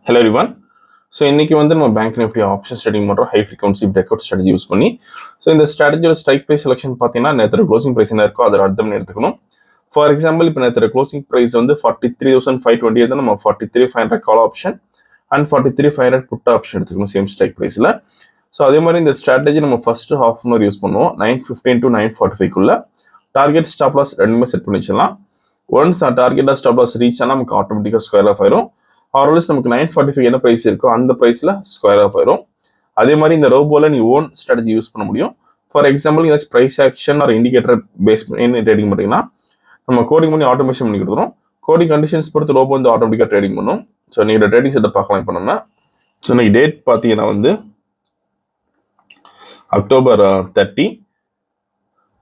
Hello everyone. So இன்னைக்கு வந்து நம்ம பேங்க் நிஃப்டி ஆப்ஷன் ட்ரேடிங் பண்றோம் high frequency break out strategy use பண்ணி. ஸோ இந்த ஸ்ட்ராட்டஜியோட ஸ்ட்ரைக் ப்ரைஸ் செலக்ஷன் பார்த்தீங்கன்னா நேற்று க்ளோசிங் ப்ரைஸ் என்ன இருக்கோ அதோட அர்த்தம் எடுத்துக்கணும். ஃபார் எக்ஸாம்பிள் இப்போ நேற்று க்ளோசிங் ப்ரைஸ் வந்து 43,520 தான் நம்ம 43,500 call option and 43,500 put option எடுத்துக்கணும் சேம் ஸ்ட்ரைக் ப்ரைஸில். ஸோ அதே மாதிரி இந்த ஸ்ட்ராட்டஜி நம்ம first half an hour use பண்ணுவோம் 9:15 to 9:45 டார்கெட் ஸ்டாப் லாஸ் ரெண்டுமே செட் பண்ணி வச்சிடலாம். ஒன்ஸ் டார்கெட்டாக ஸ்டாப் லாஸ் ரீச் ஆனால் நமக்கு ஆட்டோமேட்டிக்காக ஸ்கொயர் ஆஃப் ஆயிரும். ஆர்எல்எஸ் நமக்கு 945 என்ன ப்ரைஸ் இருக்கோ அந்த ப்ரைஸில் ஸ்கொயர் ஆஃப் ஆயிரும். அதே மாதிரி இந்த ரோபோவில் நீ ஓன் ஸ்ட்ராட்டஜி யூஸ் பண்ண முடியும். ஃபார் எக்ஸாம்பிள் ஏதாச்சும் ப்ரைஸ் ஆக்ஷன் ஒரு இண்டிகேட்டர் பேஸ் பண்ணி ட்ரேடிங் பண்ணிங்கன்னா நம்ம கோடிங் பண்ணி ஆட்டோமேஷன் பண்ணி கொடுத்துரும். கோடிங் கண்டிஷன்ஸ் பொறுத்து ரோபோ வந்து ஆட்டோமேட்டிக்காக ட்ரேடிங் பண்ணும். ஸோ நீங்கள் ட்ரேடிங் செட்டை பார்க்கலாம் பண்ணோம்னா. ஸோ இன்னைக்கு டேட் பார்த்தீங்கன்னா வந்து October 30.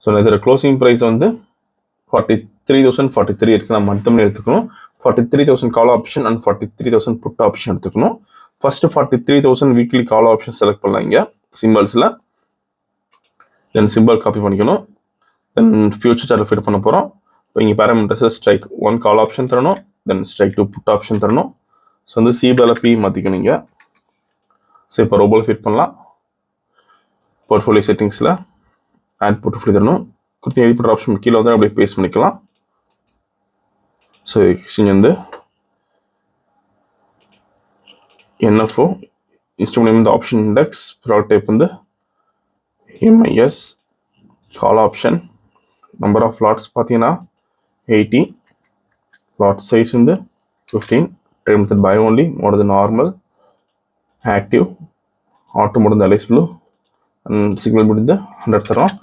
ஸோ இதில் க்ளோசிங் ப்ரைஸ் வந்து 43,043 இருக்கு. நம்ம மட்டுமே எடுத்துக்கணும். 43,000 call option and 43,000 put option எடுத்துக்கணும். First 43,000 weekly call option select பண்ணலாம் இங்கே சிம்பிள்ஸில். தென் சிம்பிள் காப்பி பண்ணிக்கணும். தென் ஃபியூச்சர் சார்ட் ஃபிட் பண்ண போகிறோம். இப்போ இங்கே பேராமீட்டர்ஸ் ஸ்ட்ரைக் 1 கால் ஆப்ஷன் தரணும். தென் ஸ்ட்ரைக் 2 புட் ஆப்ஷன் தரணும். ஸோ வந்து சிபிஎல் பி மாற்றிக்கணும் இங்கே. ஸோ இப்போ ரோபோல் ஃபிட் பண்ணலாம். போர்ட்ஃபோலியோ செட்டிங்ஸில் ஆட் போர்ட்ஃபோலியோ தரணும். கொடுத்து எடிட் பண்ணுற ஆப்ஷன் கீழே வந்து அப்படியே பேஸ்ட் பண்ணிக்கலாம். ஸோ எக்ஸ்சேஞ்ச் வந்து என்எஃப்ஓ இன்ஸ்ட்ருமெண்ட் இந்த ஆப்ஷன் இண்டெக்ஸ் ப்ராடக்ட் டைப் வந்து MIS call option number of lots பார்த்தீங்கன்னா 80 லாட் சைஸ் வந்து 15 trade method buy only more than normal active auto mode இந்த அலைஸ் ப்ளூ அண்ட் சிக்னல் முடிந்து 100 தரோம்.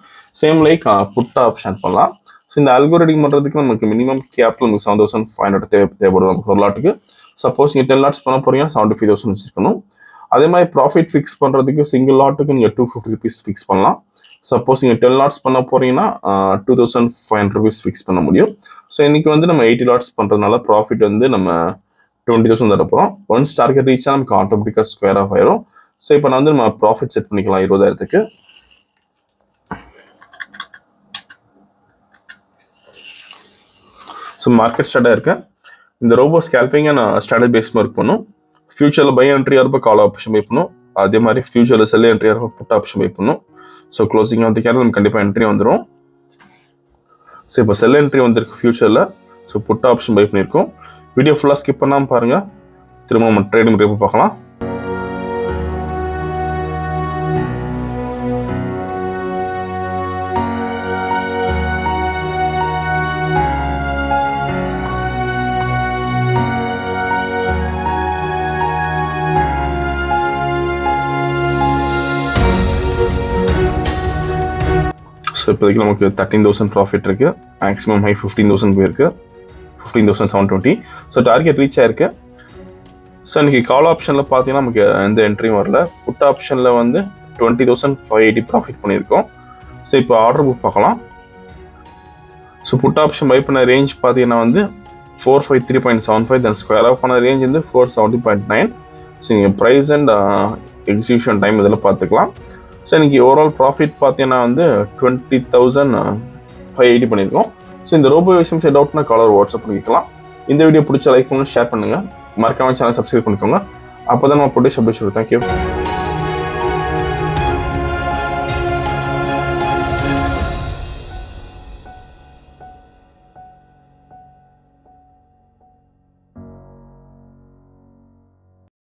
Same like put option பண்ணலாம். So இந்த algo trading பண்ணுறதுக்கு நமக்கு மினிமம் கேபிட்டல் நமக்கு 7,500 தேவைப்படும் நமக்கு ஒரு லாட்டுக்கு. சப்போஸ் நீங்கள் 10 லாட்ஸ் பண்ண போறீங்கன்னா 75,000 வச்சுருக்கணும். அதே மாதிரி ப்ராஃபிட் ஃபிக்ஸ் பண்ணுறதுக்கு சிங்கிள் லாட்டுக்கு நீங்கள் 250 rupees ஃபிக்ஸ் பண்ணலாம். சப்போஸ் நீங்கள் 10 லாட்ஸ் பண்ண போறீங்கன்னா 2,500 rupees ஃபிக்ஸ் பண்ண முடியும். ஸோ இன்னைக்கு வந்து நம்ம 80 லாட்ஸ் பண்ணுறதுனால ப்ராஃபிட் வந்து நம்ம 20,000 தர போகிறோம். ஒன்ஸ் டார்கெட் ரீச் ஆனால் நமக்கு ஆட்டோமேட்டிக்காக ஸ்கொயர் ஆஃப் ஆயிரும். ஸோ இப்போ நான் வந்து நம்ம ப்ராஃபிட் செட் பண்ணிக்கலாம் 20,000க்கு. ஸோ மார்க்கெட் ஸ்டார்டாக இருக்கேன். இந்த ரோபோ ஸ்கேல்பிங்கை நான் ஸ்ட்ராட்டஜி பேஸ் ஒர்க் பண்ணும். ஃபியூச்சரில் பை என்ட்ரி ஆகிறப்ப கால் ஆப்ஷன் பை பண்ணும். அதே மாதிரி ஃபியூச்சரில் செல் என்ட்ரி ஆகிறப்ப புட் ஆப்ஷன் பை பண்ணும். ஸோ க்ளோசிங் வந்து நமக்கு கண்டிப்பாக என்ட்ரி வந்துடும். ஸோ இப்போ செல் என்ட்ரி வந்திருக்கு ஃபியூச்சரில். ஸோ புட் ஆப்ஷன் பை பண்ணியிருக்கோம். வீடியோ ஃபுல்லாக ஸ்கிப் பண்ணாமல் பாருங்கள். திரும்ப நம்ம ட்ரேடிங் ரேப்பு பார்க்கலாம். ஸோ இப்போதைக்கு நமக்கு 13,000 ப்ராஃபிட் இருக்குது. மேக்ஸிமம் ஹை 15,000 போயிருக்கு. 15,720. ஸோ டார்கெட் ரீச் ஆயிருக்கு. ஸோ இன்றைக்கி கால் ஆப்ஷனில் பார்த்தீங்கன்னா நமக்கு எந்த என்ட்ரியும் வரல. புட் ஆப்ஷனில் வந்து 20,580 ப்ராஃபிட் பண்ணியிருக்கோம். ஸோ இப்போ ஆர்டர் புக் பார்க்கலாம். ஸோ புட் ஆப்ஷன் பை பண்ண ரேஞ்ச் பார்த்தீங்கன்னா வந்து 453.75. தென் ஸ்கொயர் ஆஃப் பண்ண ரேஞ்ச் வந்து 470.9. ஸோ இங்கே ப்ரைஸ் அண்ட் எக்ஸிக்யூஷன் டைம் இதெல்லாம் பார்த்துக்கலாம். ஸோ இன்றைக்கி ஓவரால் ப்ராஃபிட் பார்த்தீங்கன்னா வந்து 20,580 பண்ணியிருக்கோம். ஸோ இந்த ரோபோ விஷயம் செட் அவுட்னா காலர் வாட்ஸ்அப் பண்ணிக்கலாம். இந்த வீடியோ பிடிச்ச லைக் பண்ணி ஷேர் பண்ணுங்கள். மறக்காம சேனல் சப்ஸ்கிரைப் பண்ணிக்கோங்க. அப்போ தான் நம்ம ப்ரொடியூஸ் அப்டேட். தேங்க்யூ.